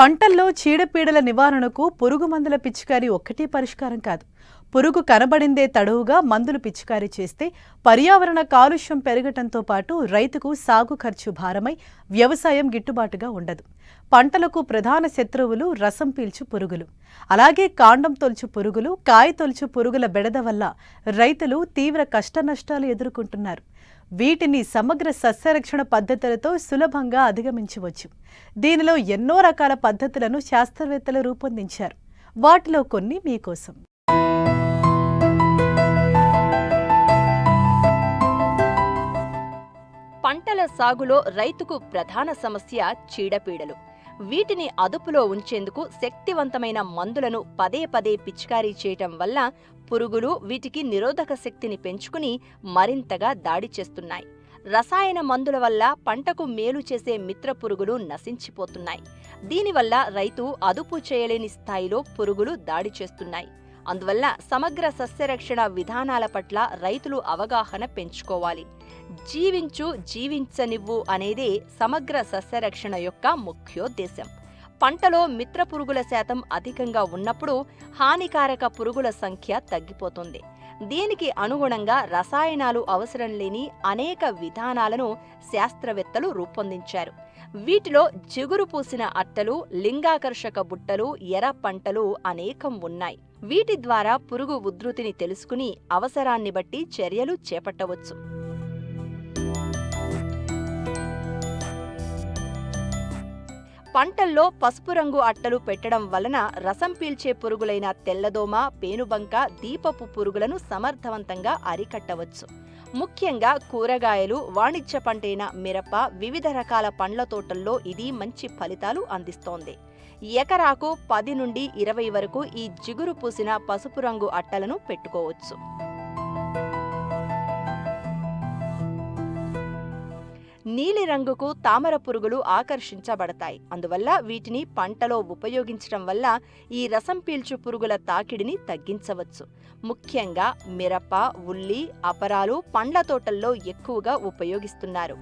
పంటల్లో చీడపీడల నివారణకు పురుగు మందుల పిచికారీ ఒక్కటే పరిష్కారం కాదు. పురుగు కనబడిందే తడవుగా మందులు పిచికారీ చేస్తే పర్యావరణ కాలుష్యం పెరగటంతో పాటు రైతుకు సాగు ఖర్చు భారమై వ్యవసాయం గిట్టుబాటుగా ఉండదు. పంటలకు ప్రధాన శత్రువులు రసం పీల్చు పురుగులు, అలాగే కాండం తొలుచు పురుగులు, కాయ తొలుచు పురుగుల బెడద వల్ల రైతులు తీవ్ర కష్టనష్టాలు ఎదుర్కొంటున్నారు. వీటిని సమగ్ర సస్యరక్షణ పద్ధతులతో సులభంగా అధిగమించవచ్చు. దీనిలో ఎన్నో రకాల పద్ధతులను శాస్త్రవేత్తలు రూపొందించారు. వాటిలో కొన్ని మీకోసం. పంటల సాగులో రైతుకు ప్రధాన సమస్య చీడపీడలు. వీటిని అదుపులో ఉంచేందుకు శక్తివంతమైన మందులను పదే పదే పిచికారీ చేయటం వల్ల పురుగులు వీటికి నిరోధక శక్తిని పెంచుకుని మరింతగా దాడి చేస్తున్నాయి. రసాయన మందుల వల్ల పంటకు మేలు చేసే మిత్ర పురుగులు నశించిపోతున్నాయి. దీనివల్ల రైతు అదుపు చేయలేని స్థాయిలో పురుగులు దాడి చేస్తున్నాయి. అందువల్ల సమగ్ర సస్యరక్షణ విధానాల పట్ల రైతులు అవగాహన పెంచుకోవాలి. జీవించు జీవించనివ్వు అనేదే సమగ్ర సస్యరక్షణ యొక్క ముఖ్యోద్దేశం. పంటలో మిత్ర పురుగుల శాతం అధికంగా ఉన్నప్పుడు హానికారక పురుగుల సంఖ్య తగ్గిపోతుంది. దీనికి అనుగుణంగా రసాయనాలు అవసరం లేని అనేక విధానాలను శాస్త్రవేత్తలు రూపొందించారు. వీటిలో జిగురు పూసిన అట్టలు, లింగాకర్షక బుట్టలు, ఎర్ర పంటలు అనేకం ఉన్నాయి. వీటి ద్వారా పురుగు ఉధృతిని తెలుసుకుని అవసరాన్ని బట్టి చర్యలు చేపట్టవచ్చు. పంటల్లో పసుపు రంగు అట్టలు పెట్టడం వలన రసం పీల్చే పురుగులైన తెల్లదోమ, పేనుబంక, దీపపు పురుగులను సమర్థవంతంగా అరికట్టవచ్చు. ముఖ్యంగా కూరగాయలు, వాణిజ్య పంటైన మిరప, వివిధ రకాల పండ్ల తోటల్లో ఇది మంచి ఫలితాలు అందిస్తోంది. ఎకరాకు 10 నుండి 20 వరకు ఈ జిగురు పూసిన పసుపు రంగు అట్టలను పెట్టుకోవచ్చు. నీలిరంగుకు తామర పురుగులు ఆకర్షించబడతాయి. అందువల్ల వీటిని పంటలో ఉపయోగించడం వల్ల ఈ రసం పీల్చు పురుగుల తాకిడిని తగ్గించవచ్చు. ముఖ్యంగా మిరప, ఉల్లి, అపరాలు పండ్ల తోటల్లో ఎక్కువగా ఉపయోగిస్తున్నారు.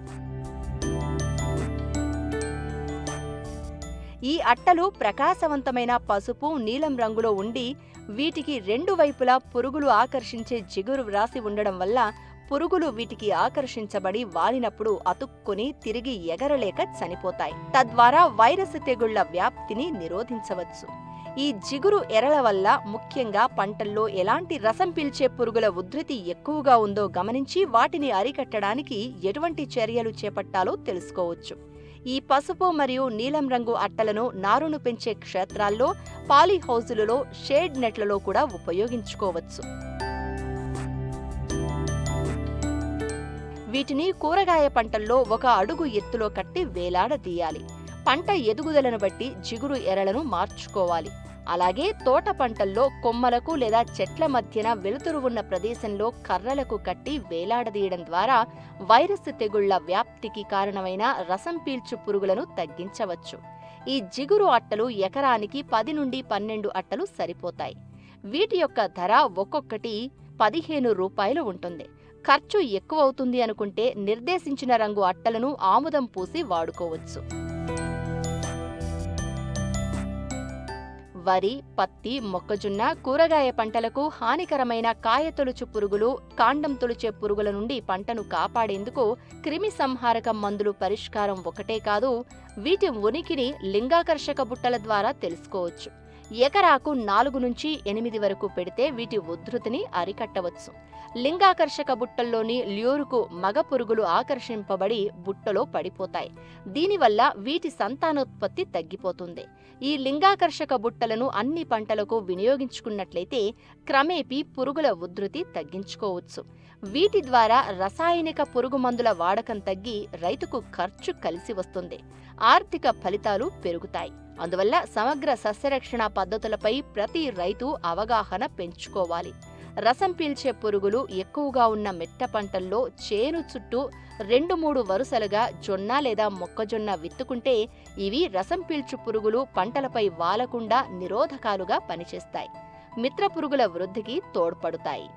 ఈ అట్టలు ప్రకాశవంతమైన పసుపు, నీలం రంగులో ఉండి వీటికి రెండు వైపులా పురుగులు ఆకర్షించే జిగురు వ్రాసి ఉండడం వల్ల పురుగులు వీటికి ఆకర్షించబడి వాలినప్పుడు అతుక్కుని తిరిగి ఎగరలేక చనిపోతాయి. తద్వారా వైరస్ తెగుళ్ల వ్యాప్తిని నిరోధించవచ్చు. ఈ జిగురు ఎరల వల్ల ముఖ్యంగా పంటల్లో ఎలాంటి రసం పీల్చే పురుగుల ఉధృతి ఎక్కువగా ఉందో గమనించి వాటిని అరికట్టడానికి ఎటువంటి చర్యలు చేపట్టాలో తెలుసుకోవచ్చు. ఈ పసుపు మరియు నీలం రంగు అట్టలను నారును పెంచే క్షేత్రాల్లో, పాలీహౌజులలో, షేడ్ నెట్లలో కూడా ఉపయోగించుకోవచ్చు. వీటిని కూరగాయ పంటల్లో 1 అడుగు ఎత్తులో కట్టి వేలాడదీయాలి. పంట ఎదుగుదలను బట్టి జిగురు ఎరలను మార్చుకోవాలి. అలాగే తోట పంటల్లో కొమ్మలకు లేదా చెట్ల మధ్యన వెలుతురు ఉన్న ప్రదేశంలో కర్రలకు కట్టి వేలాడదీయడం ద్వారా వైరస్ తెగుళ్ల వ్యాప్తికి కారణమైన రసం పీల్చు పురుగులను తగ్గించవచ్చు. ఈ జిగురు అట్టలు ఎకరానికి 10 నుండి 12 అట్టలు సరిపోతాయి. వీటి యొక్క ధర ఒక్కొక్కటి 15 రూపాయలు ఉంటుంది. ఖర్చు ఎక్కువ అవుతుంది అనుకుంటే నిర్దేశించిన రంగు అట్టలను ఆముదం పూసి వాడుకోవచ్చు. వరి, పత్తి, మొక్కజొన్న, కూరగాయ పంటలకు హానికరమైన కాయ తొలుచు పురుగులు, కాండం తొలిచే పురుగుల నుండి పంటను కాపాడేందుకు క్రిమి సంహారక మందులు పరిష్కారం ఒకటే కాదు, వీటి ఉనికిని లింగాకర్షక బుట్టల ద్వారా తెలుసుకోవచ్చు. ఎకరాకు 4 నుంచి 8 వరకు పెడితే వీటి ఉధృతిని అరికట్టవచ్చు. లింగాకర్షక బుట్టల్లోని ల్యూరుకు మగ పురుగులు ఆకర్షింపబడి బుట్టలో పడిపోతాయి. దీనివల్ల వీటి సంతానోత్పత్తి తగ్గిపోతుంది. ఈ లింగాకర్షక బుట్టలను అన్ని పంటలకు వినియోగించుకున్నట్లయితే క్రమేపీ పురుగుల ఉధృతి తగ్గించుకోవచ్చు. వీటి ద్వారా రసాయనిక పురుగు మందుల వాడకం తగ్గి రైతుకు ఖర్చు కలిసి వస్తుంది. ఆర్థిక ఫలితాలు పెరుగుతాయి. అందువల్ల సమగ్ర సస్యరక్షణ పద్ధతులపై ప్రతి రైతు అవగాహన పెంచుకోవాలి. రసం పీల్చే పురుగులు ఎక్కువగా ఉన్న మెట్ట పంటల్లో చేను చుట్టూ 2-3 వరుసలుగా జొన్న లేదా మొక్కజొన్న విత్తుకుంటే ఇవి రసం పీల్చు పురుగులు పంటలపై వాలకుండా నిరోధకాలుగా పనిచేస్తాయి. మిత్ర పురుగుల వృద్ధికి తోడ్పడతాయి.